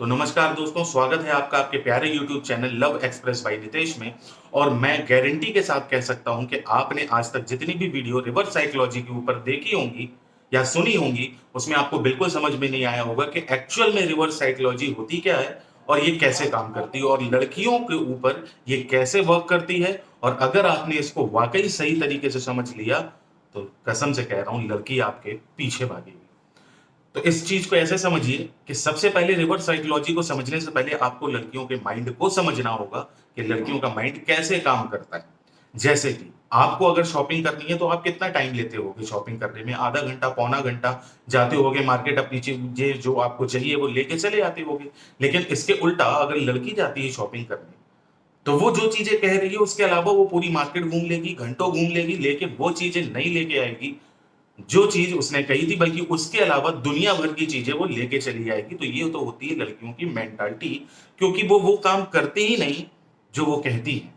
तो नमस्कार दोस्तों, स्वागत है आपका आपके प्यारे YouTube channel love express by Ritesh में। और मैं गारंटी के साथ कह सकता हूं कि आपने आज तक जितनी भी वीडियो रिवर्स साइकोलॉजी के ऊपर देखी होंगी या सुनी होंगी, उसमें आपको बिल्कुल समझ में नहीं आया होगा कि एक्चुअल में रिवर्स साइकोलॉजी होती क्या है और ये कैसे काम करती है और लड़कियों के ऊपर ये कैसे वर्क करती है। और अगर आपने इसको वाकई सही तरीके से समझ लिया तो कसम से कह रहा हूं, लड़की आपके पीछे भागेगी। तो इस चीज को ऐसे समझिए कि सबसे पहले रिवर्स साइकोलॉजी को समझने से पहले आपको लड़कियों के माइंड को समझना होगा कि लड़कियों का माइंड कैसे काम करता है। जैसे कि आपको अगर शॉपिंग करनी है तो आप कितना टाइम लेते होगे शॉपिंग करने में? आधा घंटा, पौना घंटा जाते होगे मार्केट, अपनी चीजें जो आपको चाहिए वो लेके चले आते होगे। लेकिन इसके उल्टा अगर लड़की जाती है शॉपिंग करने, तो वो जो चीजें कह रही है उसके अलावा वो पूरी मार्केट घूम लेगी, घंटों घूम लेगी, लेकिन वो चीजें नहीं लेके आएगी जो चीज उसने कही थी, बल्कि उसके अलावा दुनिया भर की चीजें वो लेके चली आएगी। तो ये तो होती है लड़कियों की मेंटालिटी, क्योंकि वो काम करती ही नहीं जो वो कहती है।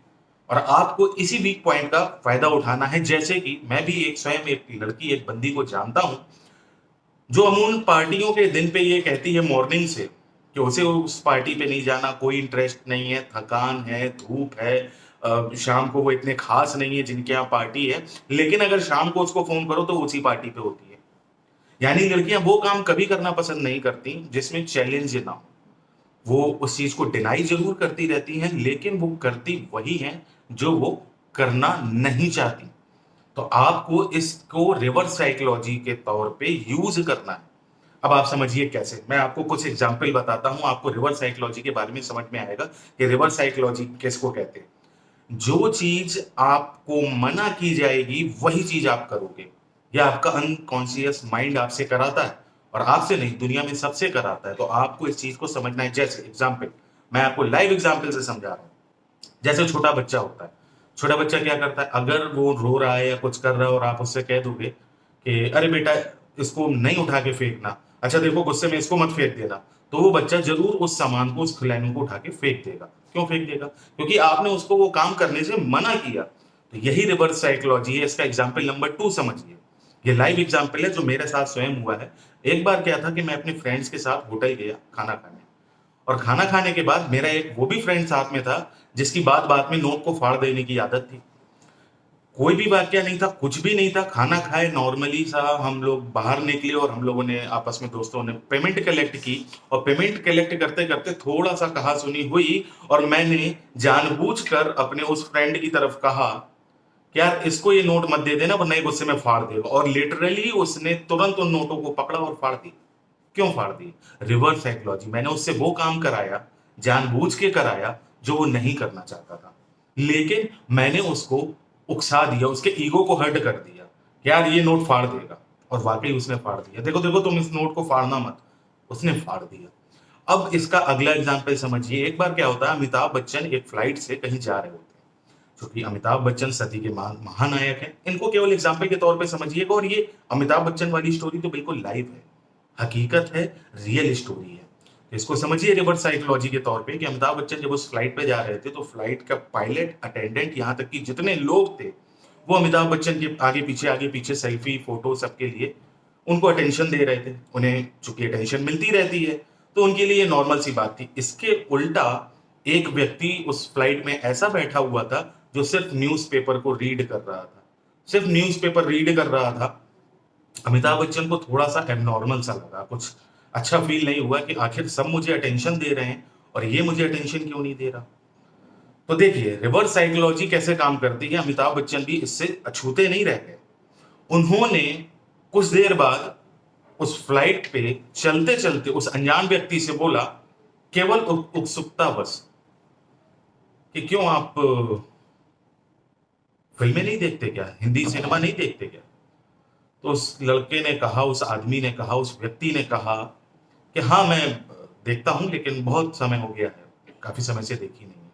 और आपको इसी वीक पॉइंट का फायदा उठाना है। जैसे कि मैं भी एक स्वयं एक लड़की, एक बंदी को जानता हूं जो अमूमन पार्टियों के दिन पे ये कहती है मॉर्निंग से कि उसे उस पार्टी पे नहीं जाना, कोई इंटरेस्ट नहीं है, थकान है, धूप है, शाम को वो इतने खास नहीं है जिनके यहाँ पार्टी है। लेकिन अगर शाम को उसको फोन करो तो उसी पार्टी पे होती है। यानी लड़कियां वो काम कभी करना पसंद नहीं करती जिसमें चैलेंज ना हो। वो उस चीज को डिनाई जरूर करती रहती हैं, लेकिन वो करती वही है जो वो करना नहीं चाहती। तो आपको इसको रिवर्स साइकोलॉजी के तौर पे यूज करना है। अब आप समझिए कैसे। मैं आपको कुछ एग्जाम्पल बताता हूं, आपको रिवर्स साइकोलॉजी के बारे में समझ में आएगा कि रिवर्स साइकोलॉजी किसको कहते हैं। जो चीज आपको मना की जाएगी वही चीज आप करोगे। यह आपका अनकॉन्शियस माइंड आपसे कराता है, और आपसे नहीं, दुनिया में सबसे कराता है। तो आपको इस चीज को समझना है। जैसे एग्जाम्पल, मैं आपको लाइव एग्जाम्पल से समझा रहा हूं। जैसे छोटा बच्चा होता है, छोटा बच्चा क्या करता है, अगर वो रो रहा है या कुछ कर रहा है और आप उससे कह दोगे कि अरे बेटा इसको नहीं उठा के फेंकना, अच्छा देखो गुस्से में इसको मत फेंक देना, तो वो बच्चा जरूर उस सामान को, उस खिलौने को उठा के फेंक देगा। क्यों फेंक देगा? क्योंकि आपने उसको वो काम करने से मना किया। तो यही रिवर्स साइकोलॉजी है। इसका एग्जाम्पल नंबर 2 समझिए। ये लाइव एग्जाम्पल है जो मेरे साथ स्वयं हुआ है। एक बार क्या था कि मैं अपने फ्रेंड्स के साथ होटल गया खाना खाने, और खाना खाने के बाद मेरा एक वो भी फ्रेंड साथ में था जिसकी बात बात में नोट को फाड़ देने की आदत थी। कोई भी वाक्या नहीं था, कुछ भी नहीं था, खाना खाए नॉर्मली सा हम लोग बाहर निकले और हम लोगों ने आपस में, दोस्तों ने पेमेंट कलेक्ट की। और पेमेंट कलेक्ट करते करते थोड़ा सा कहा सुनी हुई, और मैंने जानबूझकर अपने उस फ्रेंड की तरफ कहा कि यार इसको ये नोट मत दे देना वरना ये गुस्से में फाड़ देगा। और लिटरली उसने तुरंत उन नोटों को पकड़ा और फाड़ दी। क्यों फाड़ दी? Reverse psychology. मैंने उससे वो काम कराया, जानबूझ के कराया, जो वो नहीं करना चाहता था। लेकिन मैंने उसको उकसा दिया, उसके ईगो को हर्ट कर दिया कि यार ये नोट फाड़ देगा। और वाकई उसने फाड़ दिया। देखो देखो, तुम इस नोट को फाड़ना मत। उसने फाड़ दिया। अब इसका अगला एग्जाम्पल समझिए। एक बार क्या होता है, अमिताभ बच्चन एक फ्लाइट से कहीं जा रहे होते हैं। क्योंकि अमिताभ बच्चन सदी के महानायक हैं, इनको केवल एग्जाम्पल के तौर पे समझिएगा। और ये अमिताभ बच्चन वाली स्टोरी तो बिल्कुल लाइव है, हकीकत है, रियल स्टोरी है। इसको समझिए रिवर्स साइकोलॉजी के तौर पे कि अमिताभ बच्चन जब उस फ्लाइट पे जा रहे थे तो फ्लाइट का पायलट, अटेंडेंट, यहाँ तक कि जितने लोग थे वो अमिताभ बच्चन के आगे पीछे सेल्फी फोटो सबके लिए उनको अटेंशन दे रहे थे। उन्हें चूंकि अटेंशन मिलती रहती है तो उनके लिए नॉर्मल सी बात थी। इसके उल्टा एक व्यक्ति उस फ्लाइट में ऐसा बैठा हुआ था जो सिर्फ न्यूज़पेपर को रीड कर रहा था, सिर्फ न्यूज़पेपर रीड कर रहा था। अमिताभ बच्चन को थोड़ा सा एबनॉर्मल सा लगा, कुछ अच्छा फील नहीं हुआ कि आखिर सब मुझे अटेंशन दे रहे हैं और ये मुझे अटेंशन क्यों नहीं दे रहा। तो देखिए रिवर्स साइकोलॉजी कैसे काम करती है। अमिताभ बच्चन भी इससे अछूते नहीं रह गए। उन्होंने कुछ देर बाद उस फ्लाइट पे चलते चलते उस अनजान व्यक्ति से बोला, केवल उत्सुकता बस, कि क्यों आप फिल्में नहीं देखते क्या, हिंदी सिनेमा नहीं देखते क्या? तो उस लड़के ने कहा, उस आदमी ने कहा, उस व्यक्ति ने कहा कि हाँ मैं देखता हूं, लेकिन बहुत समय हो गया है, काफी समय से देखी नहीं है।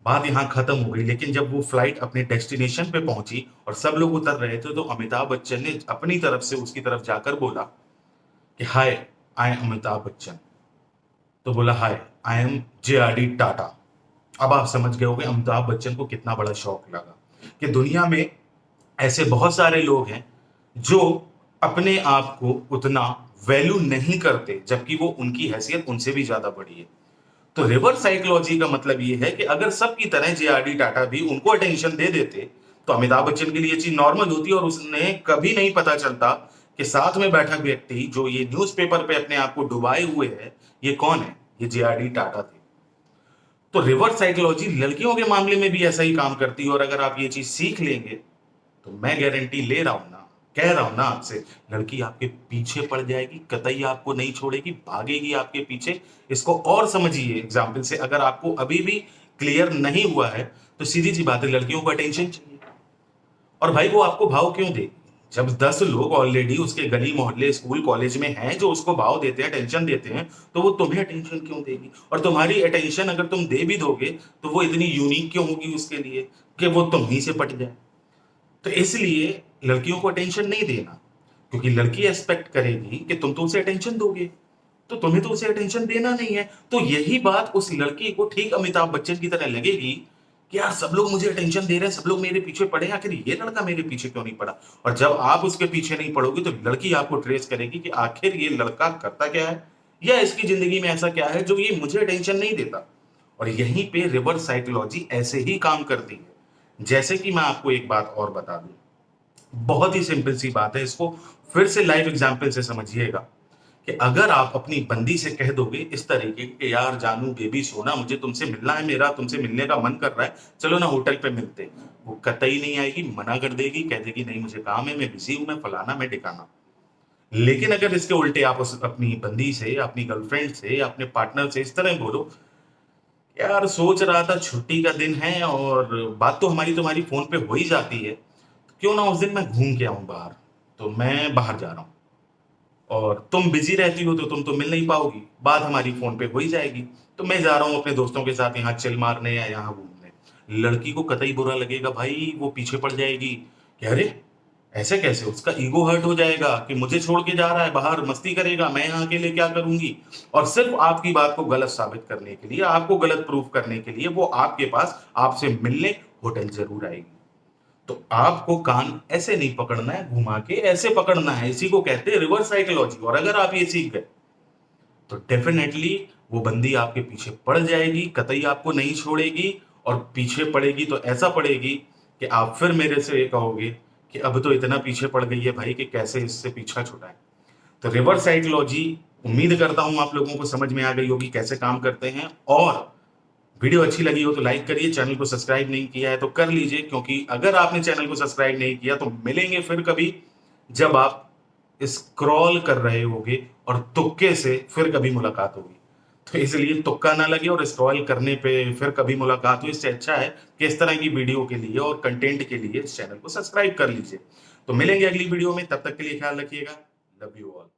बात यहां खत्म हो गई। लेकिन जब वो फ्लाइट अपने डेस्टिनेशन पे पहुंची और सब लोग उतर रहे थे, तो अमिताभ बच्चन ने अपनी तरफ से उसकी तरफ जाकर बोला कि हाय, आई एम अमिताभ बच्चन। तो बोला हाय, आई एम JRD टाटा। अब आप समझ गए होंगे अमिताभ बच्चन को कितना बड़ा शौक लगा कि दुनिया में ऐसे बहुत सारे लोग हैं जो अपने आप को उतना वैल्यू नहीं करते, जबकि वो उनकी हैसियत उनसे भी ज्यादा बड़ी है। तो रिवर्स साइकोलॉजी का मतलब ये है कि अगर सबकी तरह जेआरडी टाटा भी उनको अटेंशन दे देते, तो अमिताभ बच्चन के लिए ये चीज नॉर्मल होती और उसने कभी नहीं पता चलता कि साथ में बैठा व्यक्ति जो ये न्यूज़पेपर पे अपने आप को डुबाए हुए है, ये कौन है? ये जेआरडी टाटा थे। तो रिवर्स साइकोलॉजी लड़कियों के मामले में भी ऐसा ही काम करती है, और अगर आप ये चीज सीख लेंगे तो मैं गारंटी ले रहा हूं ना, कह रहा हूं ना आपसे, लड़की आपके पीछे पड़ जाएगी, कतई आपको नहीं छोड़ेगी, भागेगी आपके पीछे। इसको और समझिए एग्जाम्पल से, अगर आपको अभी भी क्लियर नहीं हुआ है तो सीधी सी बात है, लड़कियों को अटेंशन चाहिए। और भाई वो आपको भाव क्यों देगी? जब 10 लोग ऑलरेडी उसके गली मोहल्ले स्कूल कॉलेज में हैं जो उसको भाव देते हैं, टेंशन देते हैं, तो वो तुम्हें अटेंशन क्यों देगी? और तुम्हारी अटेंशन अगर तुम दे भी दोगे तो वो इतनी यूनिक क्यों होगी उसके लिए कि वो तुम ही से पट जाए? तो इसलिए लड़कियों को अटेंशन नहीं देना, क्योंकि लड़की एक्सपेक्ट करेगी कि तुम तो उसे अटेंशन दोगे, तो तुम्हें तो उसे अटेंशन देना नहीं है। तो यही बात उस लड़की को ठीक अमिताभ बच्चन की तरह लगेगी कि यार सब लोग मुझे अटेंशन दे रहे हैं, सब लोग मेरे पीछे पड़े हैं, आखिर ये लड़का मेरे पीछे क्यों नहीं पड़ा? और जब आप उसके पीछे नहीं पड़ोगे तो लड़की आपको ट्रेस करेगी कि आखिर ये लड़का करता क्या है, या इसकी जिंदगी में ऐसा क्या है जो ये मुझे अटेंशन नहीं देता। और यहीं पे रिवर्स साइकोलॉजी ऐसे ही काम करती है। जैसे कि मैं आपको एक बात और बता दूं, बहुत ही सिंपल सी बात है, इसको फिर से लाइव एग्जाम्पल से समझिएगा कि अगर आप अपनी बंदी से कह दोगे इस तरीके कि यार जानू बेबी सोना मुझे तुमसे मिलना है, मेरा तुमसे मिलने का मन कर रहा है, चलो ना होटल पे मिलते, वो कतई नहीं आएगी, मना कर देगी, कह देगी नहीं मुझे काम है, मैं बिजी हूं, मैं फलाना मैं ठिकाना। लेकिन अगर इसके उल्टे आप अपनी बंदी से, अपनी गर्लफ्रेंड से, अपने पार्टनर से इस तरह बोलो, यार सोच रहा था छुट्टी का दिन है और बात तो हमारी तुम्हारी फोन पे हो ही जाती है, क्यों ना उस दिन मैं घूम के आऊं बाहर, तो मैं बाहर जा रहा हूं और तुम बिजी रहती हो तो तुम तो मिल नहीं पाओगी, बात हमारी फोन पे हो ही जाएगी, तो मैं जा रहा हूं अपने दोस्तों के साथ यहाँ चिल मारने या यहाँ घूमने। लड़की को कतई बुरा लगेगा भाई, वो पीछे पड़ जाएगी कि अरे ऐसे कैसे, उसका ईगो हर्ट हो जाएगा कि मुझे छोड़ के जा रहा है, बाहर मस्ती करेगा, मैं यहाँ अकेले क्या करूंगी। और सिर्फ आपकी बात को गलत साबित करने के लिए, आपको गलत प्रूफ करने के लिए वो आपके पास आपसे मिलने होटल जरूर आएगी। तो आपको कान ऐसे नहीं पकड़ना है, घुमा के ऐसे पकड़ना है, इसी को कहते हैं रिवर्स साइकोलॉजी। और अगर आप ये सीख गए तो डेफिनेटली वो बंदी आपके पीछे पड़ जाएगी, कतई आपको नहीं छोड़ेगी, और पीछे पड़ेगी तो ऐसा पड़ेगी कि आप फिर मेरे से ये कहोगे कि अब तो इतना पीछे पड़ गई है भाई कि कैसे इससे पीछा छुड़ाए। तो रिवर्स साइकोलॉजी, उम्मीद करता हूं आप लोगों को समझ में आ गई होगी कैसे काम करते हैं। और वीडियो अच्छी लगी हो तो लाइक करिए, चैनल को सब्सक्राइब नहीं किया है तो कर लीजिए, क्योंकि अगर आपने चैनल को सब्सक्राइब नहीं किया तो मिलेंगे फिर कभी जब आप स्क्रॉल कर रहे होगे और तुक्के से फिर कभी मुलाकात होगी। तो इसलिए तुक्का ना लगे और स्क्रॉल करने पे फिर कभी मुलाकात हो, इससे अच्छा है कि इस तरह की वीडियो के लिए और कंटेंट के लिए इस चैनल को सब्सक्राइब कर लीजिए। तो मिलेंगे अगली वीडियो में, तब तक के लिए ख्याल रखिएगा। Love you all.